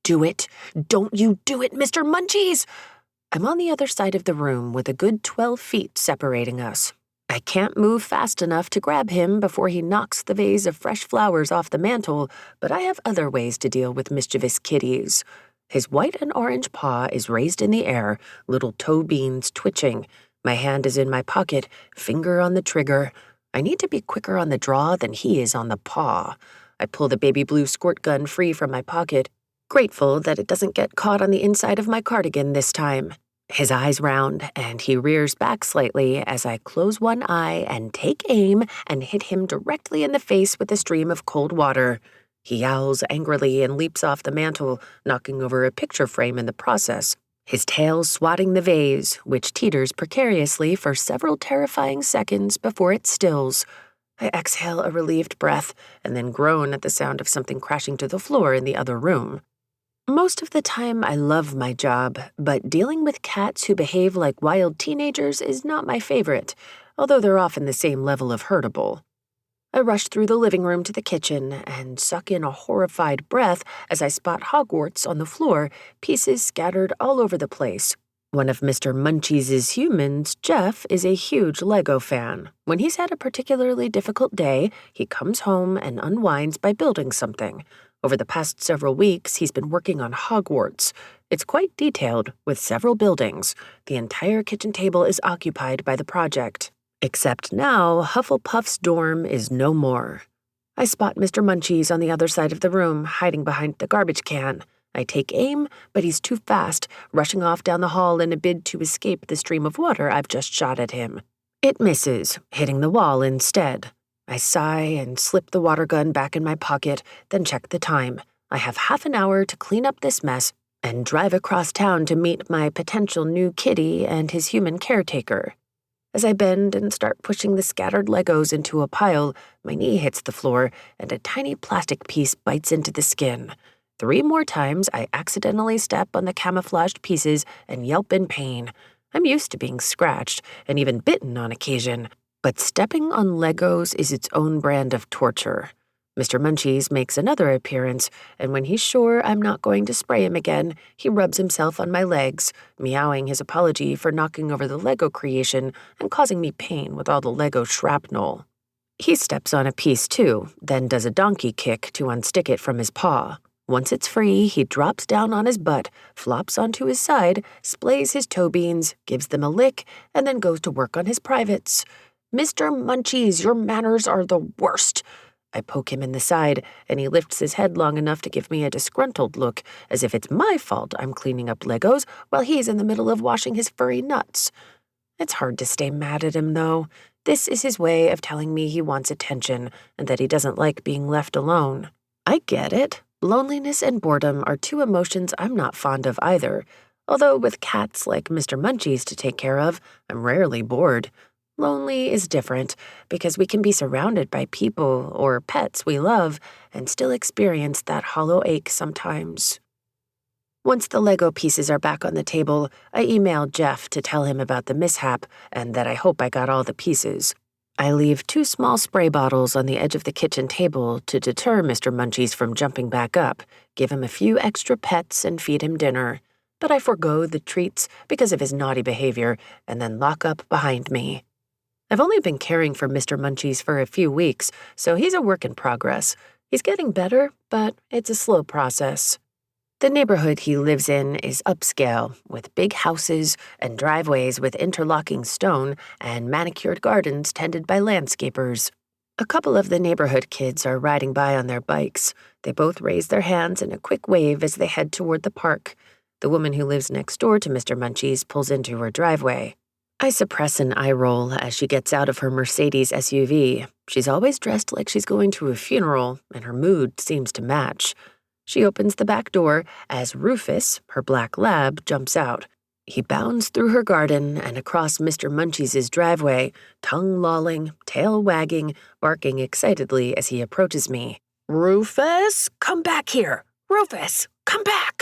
do it. Don't you do it, Mr. Munchies! I'm on the other side of the room with a good 12 feet separating us. I can't move fast enough to grab him before he knocks the vase of fresh flowers off the mantel, but I have other ways to deal with mischievous kitties. His white and orange paw is raised in the air, little toe beans twitching. My hand is in my pocket, finger on the trigger. I need to be quicker on the draw than he is on the paw. I pull the baby blue squirt gun free from my pocket, grateful that it doesn't get caught on the inside of my cardigan this time. His eyes round, and he rears back slightly as I close one eye and take aim and hit him directly in the face with a stream of cold water. He yowls angrily and leaps off the mantel, knocking over a picture frame in the process, his tail swatting the vase, which teeters precariously for several terrifying seconds before it stills. I exhale a relieved breath and then groan at the sound of something crashing to the floor in the other room. Most of the time, I love my job, but dealing with cats who behave like wild teenagers is not my favorite, although they're often the same level of hurtable. I rush through the living room to the kitchen and suck in a horrified breath as I spot Hogwarts on the floor, pieces scattered all over the place. One of Mr. Munchies' humans, Jeff, is a huge Lego fan. When he's had a particularly difficult day, he comes home and unwinds by building something. Over the past several weeks, he's been working on Hogwarts. It's quite detailed, with several buildings. The entire kitchen table is occupied by the project. Except now, Hufflepuff's dorm is no more. I spot Mr. Munchies on the other side of the room, hiding behind the garbage can. I take aim, but he's too fast, rushing off down the hall in a bid to escape the stream of water I've just shot at him. It misses, hitting the wall instead. I sigh and slip the water gun back in my pocket, then check the time. I have half an hour to clean up this mess and drive across town to meet my potential new kitty and his human caretaker. As I bend and start pushing the scattered Legos into a pile, my knee hits the floor and a tiny plastic piece bites into the skin. 3 more times, I accidentally step on the camouflaged pieces and yelp in pain. I'm used to being scratched and even bitten on occasion. But stepping on Legos is its own brand of torture. Mr. Munchies makes another appearance, and when he's sure I'm not going to spray him again, he rubs himself on my legs, meowing his apology for knocking over the Lego creation and causing me pain with all the Lego shrapnel. He steps on a piece too, then does a donkey kick to unstick it from his paw. Once it's free, he drops down on his butt, flops onto his side, splays his toe beans, gives them a lick, and then goes to work on his privates. Mr. Munchies, your manners are the worst. I poke him in the side, and he lifts his head long enough to give me a disgruntled look, as if it's my fault I'm cleaning up Legos while he's in the middle of washing his furry nuts. It's hard to stay mad at him, though. This is his way of telling me he wants attention and that he doesn't like being left alone. I get it. Loneliness and boredom are 2 emotions I'm not fond of either, although with cats like Mr. Munchies to take care of, I'm rarely bored. Lonely is different because we can be surrounded by people or pets we love and still experience that hollow ache sometimes. Once the Lego pieces are back on the table, I email Jeff to tell him about the mishap and that I hope I got all the pieces. I leave 2 small spray bottles on the edge of the kitchen table to deter Mr. Munchies from jumping back up, give him a few extra pets, and feed him dinner. But I forgo the treats because of his naughty behavior and then lock up behind me. I've only been caring for Mr. Munchies for a few weeks, so he's a work in progress. He's getting better, but it's a slow process. The neighborhood he lives in is upscale, with big houses and driveways with interlocking stone and manicured gardens tended by landscapers. A couple of the neighborhood kids are riding by on their bikes. They both raise their hands in a quick wave as they head toward the park. The woman who lives next door to Mr. Munchies pulls into her driveway. I suppress an eye roll as she gets out of her Mercedes SUV. She's always dressed like she's going to a funeral, and her mood seems to match. She opens the back door as Rufus, her black lab, jumps out. He bounds through her garden and across Mr. Munchies' driveway, tongue lolling, tail wagging, barking excitedly as he approaches me. "Rufus, come back here! Rufus, come back!"